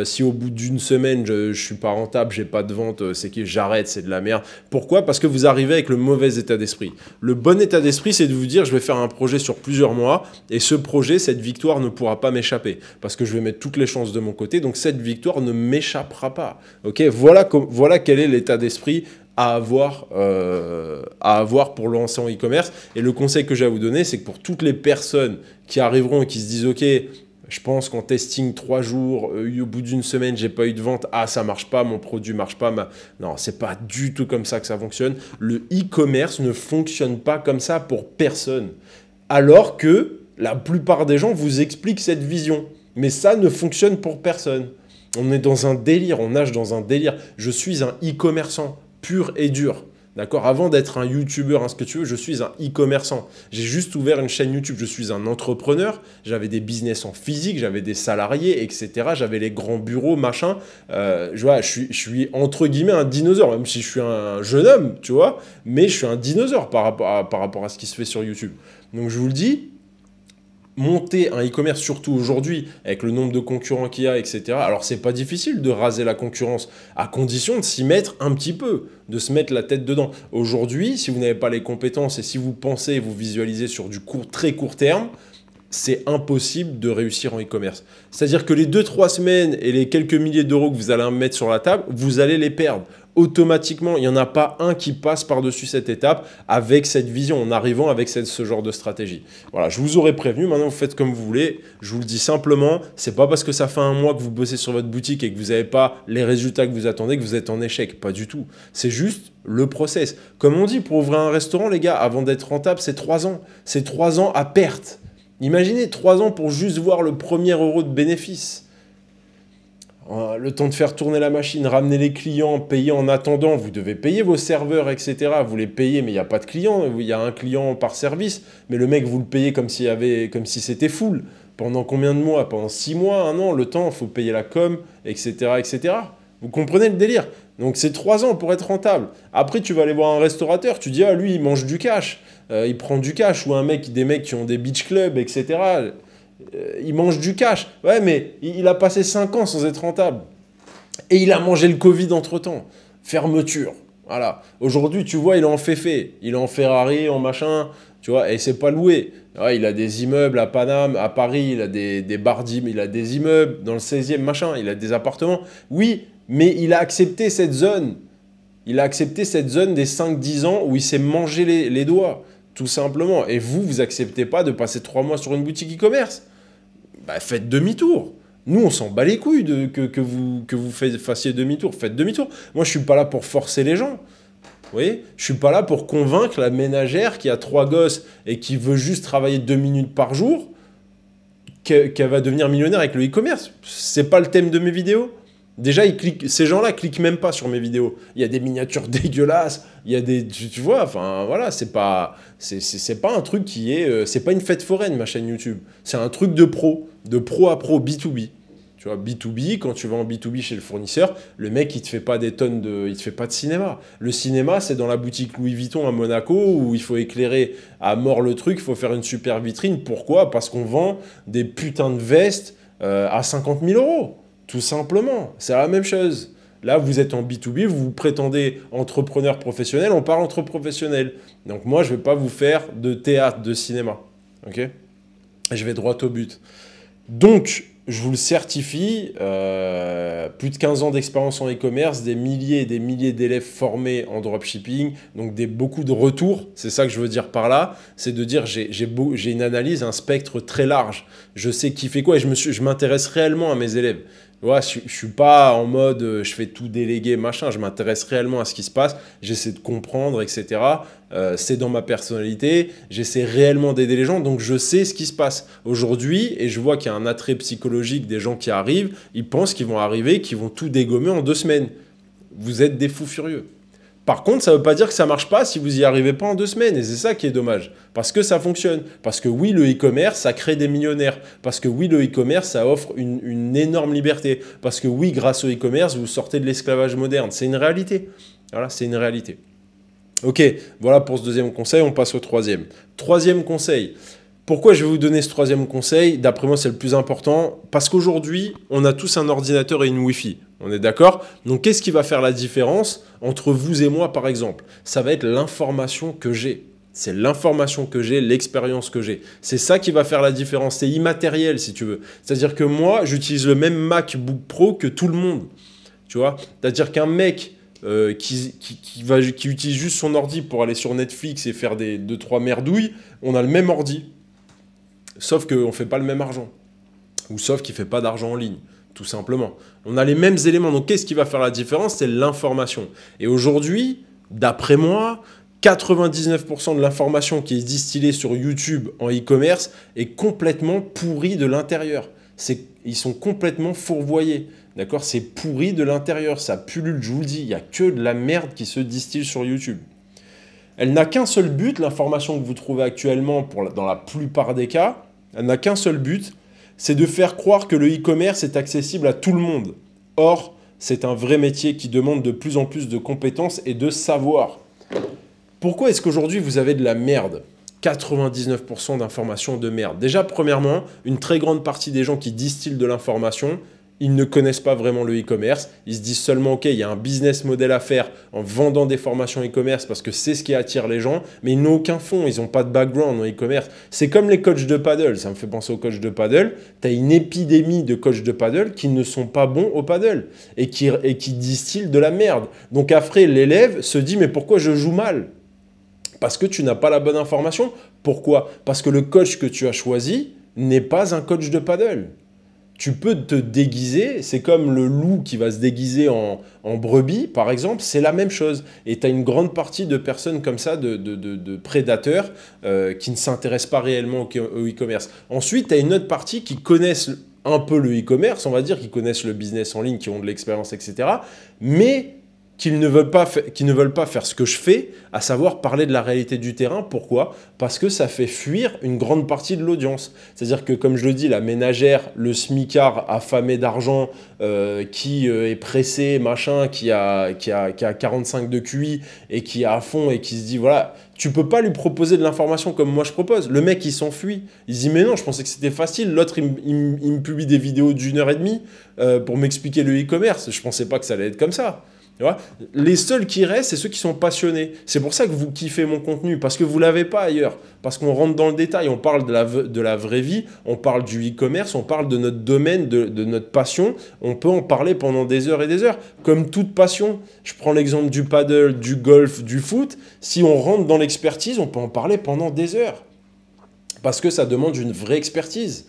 Si au bout d'une semaine, je suis pas rentable, j'ai pas de vente, c'est que j'arrête, c'est de la merde. Pourquoi? Parce que vous arrivez avec le mauvais état d'esprit. Le bon état d'esprit, c'est de vous dire « Je vais faire un projet sur plusieurs mois et ce projet, cette victoire ne pourra pas m'échapper parce que je vais mettre toutes les chances de mon côté. Donc cette victoire ne m'échappera pas. » Ok, voilà quel est l'état d'esprit à avoir pour lancer en e-commerce. Et le conseil que j'ai à vous donner, c'est que pour toutes les personnes qui arriveront et qui se disent « Ok, je pense qu'en testing 3 jours, au bout d'une semaine, j'ai pas eu de vente. Ah, ça marche pas, mon produit marche pas. » Non, c'est pas du tout comme ça que ça fonctionne. Le e-commerce ne fonctionne pas comme ça pour personne. Alors que la plupart des gens vous expliquent cette vision. Mais ça ne fonctionne pour personne. On est dans un délire, on nage dans un délire. Je suis un e-commerçant pur et dur. D'accord? Avant d'être un youtubeur, ce que tu veux, je suis un e-commerçant. J'ai juste ouvert une chaîne YouTube. Je suis un entrepreneur. J'avais des business en physique, j'avais des salariés, etc. J'avais les grands bureaux, machin. Je suis entre guillemets un dinosaure, même si je suis un jeune homme, tu vois. Mais je suis un dinosaure par rapport à ce qui se fait sur YouTube. Donc je vous le dis, monter un e-commerce, surtout aujourd'hui, avec le nombre de concurrents qu'il y a, etc. Alors, c'est pas difficile de raser la concurrence, à condition de s'y mettre un petit peu, de se mettre la tête dedans. Aujourd'hui, si vous n'avez pas les compétences et si vous pensez, vous visualisez sur du très court terme, c'est impossible de réussir en e-commerce. C'est-à-dire que les 2-3 semaines et les quelques milliers d'euros que vous allez mettre sur la table, vous allez les perdre. Automatiquement, il n'y en a pas un qui passe par-dessus cette étape avec cette vision, en arrivant avec ce genre de stratégie. Voilà, je vous aurais prévenu, maintenant vous faites comme vous voulez. Je vous le dis simplement, c'est pas parce que ça fait un mois que vous bossez sur votre boutique et que vous n'avez pas les résultats que vous attendez que vous êtes en échec. Pas du tout. C'est juste le process. Comme on dit, pour ouvrir un restaurant, les gars, avant d'être rentable, c'est 3 ans. C'est 3 ans à perte. Imaginez 3 ans pour juste voir le premier euro de bénéfice. Le temps de faire tourner la machine, ramener les clients, payer en attendant. Vous devez payer vos serveurs, etc. Vous les payez, mais il n'y a pas de client. Il y a un client par service. Mais le mec, vous le payez comme si c'était full. Pendant combien de mois? Pendant 6 mois, 1 an. Le temps, il faut payer la com, etc., etc. Vous comprenez le délire? Donc c'est 3 ans pour être rentable. Après, tu vas aller voir un restaurateur. Tu dis, ah, lui, il mange du cash. Il prend du cash. Ou des mecs qui ont des beach clubs, etc., il mange du cash. Ouais, mais il a passé 5 ans sans être rentable. Et il a mangé le Covid entre-temps. Fermeture. Voilà. Aujourd'hui, tu vois, il est en féfé. Il est en Ferrari, en machin. Tu vois, et c'est pas loué. Ouais, il a des immeubles à Paname, à Paris. Il a des bars il a des immeubles dans le 16e, machin. Il a des appartements. Oui, mais il a accepté cette zone. Il a accepté cette zone des 5-10 ans où il s'est mangé les doigts. Tout simplement. Et vous acceptez pas de passer 3 mois sur une boutique e-commerce. Bah, faites demi-tour. Nous, on s'en bat les couilles que vous fassiez demi-tour. Faites demi-tour. Moi, je suis pas là pour forcer les gens. Vous voyez? Je suis pas là pour convaincre la ménagère qui a 3 gosses et qui veut juste travailler 2 minutes par jour qu'elle va devenir millionnaire avec le e-commerce. C'est pas le thème de mes vidéos. Déjà, ces gens-là cliquent même pas sur mes vidéos. Il y a des miniatures dégueulasses, il y a des, tu vois, enfin voilà, c'est pas un truc qui est, c'est pas une fête foraine ma chaîne YouTube. C'est un truc de pro à pro, B2B. Tu vois, B2B, quand tu vas en B2B chez le fournisseur, le mec il te fait pas des tonnes il te fait pas de cinéma. Le cinéma, c'est dans la boutique Louis Vuitton à Monaco où il faut éclairer à mort le truc, il faut faire une super vitrine. Pourquoi? Parce qu'on vend des putains de vestes à 50 000 euros. Tout simplement, c'est la même chose. Là, vous êtes en B2B, vous vous prétendez entrepreneur professionnel, on parle entre professionnels. Donc moi, je ne vais pas vous faire de théâtre, de cinéma. Ok? Je vais droit au but. Donc, je vous le certifie, plus de 15 ans d'expérience en e-commerce, des milliers et des milliers d'élèves formés en dropshipping, donc beaucoup de retours, c'est ça que je veux dire par là, c'est de dire j'ai une analyse, un spectre très large, je sais qui fait quoi et je m'intéresse réellement à mes élèves. Ouais, je ne suis pas en mode je fais tout déléguer, machin, je m'intéresse réellement à ce qui se passe, j'essaie de comprendre, etc. C'est dans ma personnalité, j'essaie réellement d'aider les gens, donc je sais ce qui se passe. Aujourd'hui, et je vois qu'il y a un attrait psychologique des gens qui arrivent, ils pensent qu'ils vont arriver, qu'ils vont tout dégommer en 2 semaines. Vous êtes des fous furieux. Par contre, ça ne veut pas dire que ça ne marche pas si vous n'y arrivez pas en 2 semaines. Et c'est ça qui est dommage. Parce que ça fonctionne. Parce que oui, le e-commerce, ça crée des millionnaires. Parce que oui, le e-commerce, ça offre une énorme liberté. Parce que oui, grâce au e-commerce, vous sortez de l'esclavage moderne. C'est une réalité. Voilà, c'est une réalité. Ok, voilà pour ce 2e conseil. On passe au 3e. 3e conseil. Pourquoi je vais vous donner ce 3e conseil? D'après moi, c'est le plus important. Parce qu'aujourd'hui, on a tous un ordinateur et une Wi-Fi. On est d'accord? Donc, qu'est-ce qui va faire la différence entre vous et moi, par exemple? Ça va être l'information que j'ai. C'est l'information que j'ai, l'expérience que j'ai. C'est ça qui va faire la différence. C'est immatériel, si tu veux. C'est-à-dire que moi, j'utilise le même MacBook Pro que tout le monde. Tu vois? C'est-à-dire qu'un mec qui utilise juste son ordi pour aller sur Netflix et faire 2-3 merdouilles, on a le même ordi. Sauf qu'on ne fait pas le même argent. Ou sauf qu'il ne fait pas d'argent en ligne, tout simplement. On a les mêmes éléments. Donc, qu'est-ce qui va faire la différence? C'est l'information. Et aujourd'hui, d'après moi, 99% de l'information qui est distillée sur YouTube en e-commerce est complètement pourrie de l'intérieur. Ils sont complètement fourvoyés. D'accord? C'est pourri de l'intérieur. Ça pullule, je vous le dis. Il n'y a que de la merde qui se distille sur YouTube. Elle n'a qu'un seul but, l'information que vous trouvez actuellement dans la plupart des cas, elle n'a qu'un seul but, c'est de faire croire que le e-commerce est accessible à tout le monde. Or, c'est un vrai métier qui demande de plus en plus de compétences et de savoir. Pourquoi est-ce qu'aujourd'hui vous avez de la merde? 99% d'informations de merde. Déjà, premièrement, une très grande partie des gens qui distillent de l'information, ils ne connaissent pas vraiment le e-commerce. Ils se disent seulement, OK, il y a un business model à faire en vendant des formations e-commerce parce que c'est ce qui attire les gens, mais ils n'ont aucun fond, ils n'ont pas de background en e-commerce. C'est comme les coachs de paddle. Ça me fait penser aux coachs de paddle. Tu as une épidémie de coachs de paddle qui ne sont pas bons au paddle et qui distillent de la merde. Donc après, l'élève se dit, mais pourquoi je joue mal? Parce que tu n'as pas la bonne information. Pourquoi? Parce que le coach que tu as choisi n'est pas un coach de paddle. Tu peux te déguiser, c'est comme le loup qui va se déguiser en brebis, par exemple, c'est la même chose. Et tu as une grande partie de personnes comme ça, de prédateurs, qui ne s'intéressent pas réellement au e-commerce. Ensuite, tu as une autre partie qui connaissent un peu le e-commerce, on va dire, qui connaissent le business en ligne, qui ont de l'expérience, etc. Mais qui ne veulent pas faire ce que je fais, à savoir parler de la réalité du terrain. Pourquoi? Parce que ça fait fuir une grande partie de l'audience. C'est-à-dire que, comme je le dis, la ménagère, le smicard affamé d'argent, qui est pressé, machin, qui a 45 de QI et qui est à fond et qui se dit, voilà, tu peux pas lui proposer de l'information comme moi je propose. Le mec, il s'enfuit. Il se dit, mais non, je pensais que c'était facile. L'autre, il me publie des vidéos d'1h30 pour m'expliquer le e-commerce. Je pensais pas que ça allait être comme ça. Tu vois, les seuls qui restent, c'est ceux qui sont passionnés. C'est pour ça que vous kiffez mon contenu, parce que vous ne l'avez pas ailleurs. Parce qu'on rentre dans le détail, on parle de la vraie vie, on parle du e-commerce, on parle de notre domaine, de notre passion. On peut en parler pendant des heures et des heures. Comme toute passion, je prends l'exemple du paddle, du golf, du foot. Si on rentre dans l'expertise, on peut en parler pendant des heures. Parce que ça demande une vraie expertise.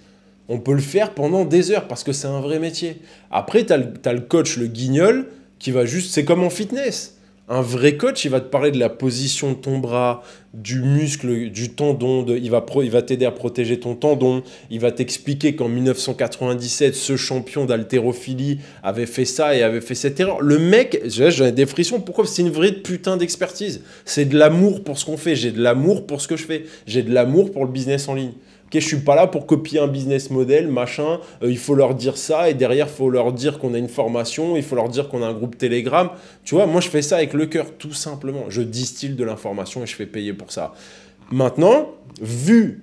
On peut le faire pendant des heures, parce que c'est un vrai métier. Après, tu as le coach, le guignol, qui va juste, c'est comme en fitness. Un vrai coach, il va te parler de la position de ton bras, du muscle, du tendon, il va t'aider à protéger ton tendon, il va t'expliquer qu'en 1997, ce champion d'haltérophilie avait fait ça et avait fait cette erreur. Le mec, j'ai des frissons, pourquoi? C'est une vraie putain d'expertise. C'est de l'amour pour ce qu'on fait, j'ai de l'amour pour ce que je fais, j'ai de l'amour pour le business en ligne. Okay, je ne suis pas là pour copier un business model, machin, il faut leur dire ça, et derrière, il faut leur dire qu'on a une formation, il faut leur dire qu'on a un groupe Telegram. Tu vois, moi, je fais ça avec le cœur, tout simplement. Je distille de l'information et je fais payer pour ça. Maintenant, vu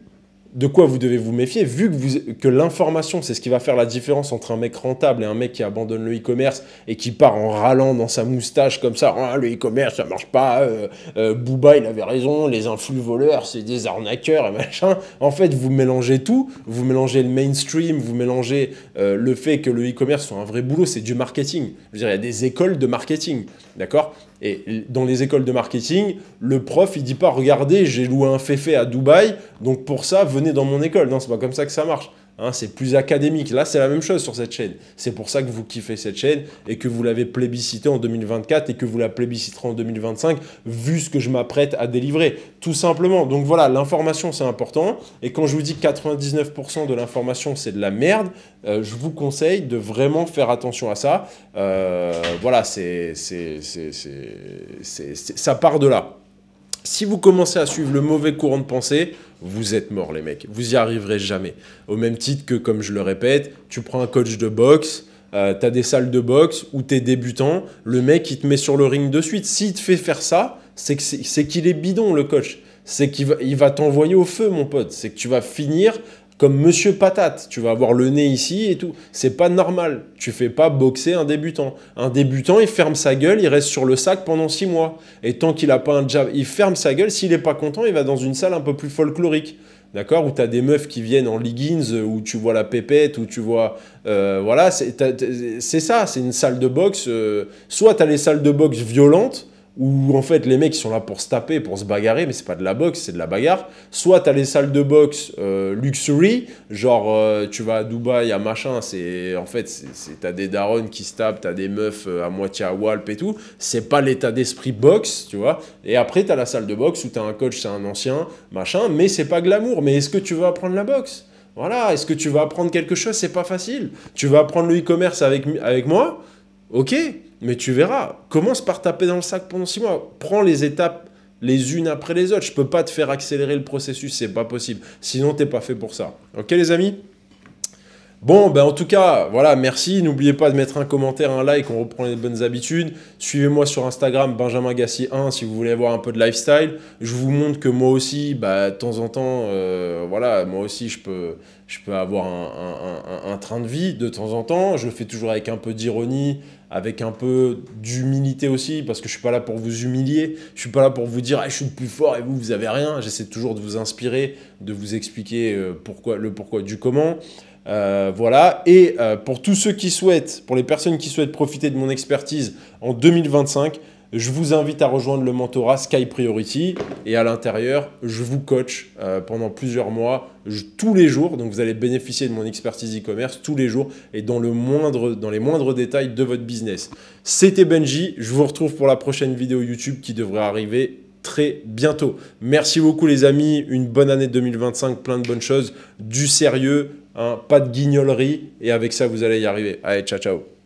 de quoi vous devez vous méfier, vu que l'information, c'est ce qui va faire la différence entre un mec rentable et un mec qui abandonne le e-commerce et qui part en râlant dans sa moustache comme ça, ah, le e-commerce, ça marche pas, Booba, il avait raison, les influx voleurs, c'est des arnaqueurs et machin. En fait, vous mélangez tout, vous mélangez le mainstream, vous mélangez le fait que le e-commerce soit un vrai boulot, c'est du marketing. Je veux dire, il y a des écoles de marketing, d'accord ? Et dans les écoles de marketing, le prof, il dit pas, regardez, j'ai loué un féfé à Dubaï, donc pour ça, venez dans mon école. Non, c'est pas comme ça que ça marche. hein, c'est plus académique. Là, c'est la même chose sur cette chaîne. C'est pour ça que vous kiffez cette chaîne et que vous l'avez plébiscitée en 2024 et que vous la plébisciterez en 2025, vu ce que je m'apprête à délivrer, tout simplement. Donc voilà, l'information, c'est important. Et quand je vous dis que 99% de l'information, c'est de la merde, je vous conseille de vraiment faire attention à ça. Voilà, ça part de là. Si vous commencez à suivre le mauvais courant de pensée, vous êtes morts les mecs, vous y arriverez jamais. Au même titre que, comme je le répète, tu prends un coach de boxe, tu as des salles de boxe où tu es débutant, le mec il te met sur le ring de suite. S'il te fait faire ça, c'est qu'il est bidon le coach. C'est qu'il va t'envoyer au feu mon pote. C'est que tu vas finir comme Monsieur Patate, tu vas avoir le nez ici et tout. C'est pas normal. Tu fais pas boxer un débutant. Un débutant, il ferme sa gueule, il reste sur le sac pendant 6 mois. Et tant qu'il a pas un jab, il ferme sa gueule. S'il est pas content, il va dans une salle un peu plus folklorique. D'accord, où tu as des meufs qui viennent en leggings, où tu vois la pépette, où tu vois... voilà, c'est ça, c'est une salle de boxe. Soit tu as les salles de boxe violentes, où en fait les mecs sont là pour se taper, pour se bagarrer, mais c'est pas de la boxe, c'est de la bagarre. Soit tu as les salles de boxe luxury, genre tu vas à Dubaï, à machin, en fait t'as des darons qui se tapent, t'as des meufs à moitié à Walp et tout. C'est pas l'état d'esprit boxe, tu vois. Et après t'as la salle de boxe où t'as un coach, c'est un ancien, machin, mais c'est pas glamour. Mais est-ce que tu veux apprendre la boxe? Voilà, est-ce que tu vas apprendre quelque chose? C'est pas facile. Tu vas apprendre le e-commerce avec moi? Ok, mais tu verras. Commence par taper dans le sac pendant 6 mois. Prends les étapes les unes après les autres. Je ne peux pas te faire accélérer le processus, c'est pas possible. Sinon, tu n'es pas fait pour ça. Ok les amis? Bon, ben en tout cas, voilà, merci. N'oubliez pas de mettre un commentaire, un like, on reprend les bonnes habitudes. Suivez-moi sur Instagram, Benjamin Gassier1, si vous voulez avoir un peu de lifestyle. Je vous montre que moi aussi, bah, de temps en temps, voilà, moi aussi, je peux avoir un train de vie de temps en temps. Je le fais toujours avec un peu d'ironie, avec un peu d'humilité aussi, parce que je ne suis pas là pour vous humilier. Je ne suis pas là pour vous dire ah, « je suis le plus fort et vous n'avez rien ». J'essaie toujours de vous inspirer, de vous expliquer le pourquoi du comment. Voilà, et pour tous ceux qui souhaitent, pour les personnes qui souhaitent profiter de mon expertise en 2025, je vous invite à rejoindre le mentorat Sky Priority et à l'intérieur, je vous coach pendant plusieurs mois, tous les jours. Donc vous allez bénéficier de mon expertise e-commerce tous les jours et dans les moindres détails de votre business. C'était Benji, je vous retrouve pour la prochaine vidéo YouTube qui devrait arriver très bientôt. Merci beaucoup les amis, une bonne année 2025, plein de bonnes choses, du sérieux, hein, pas de guignolerie et avec ça vous allez y arriver. Allez, ciao ciao.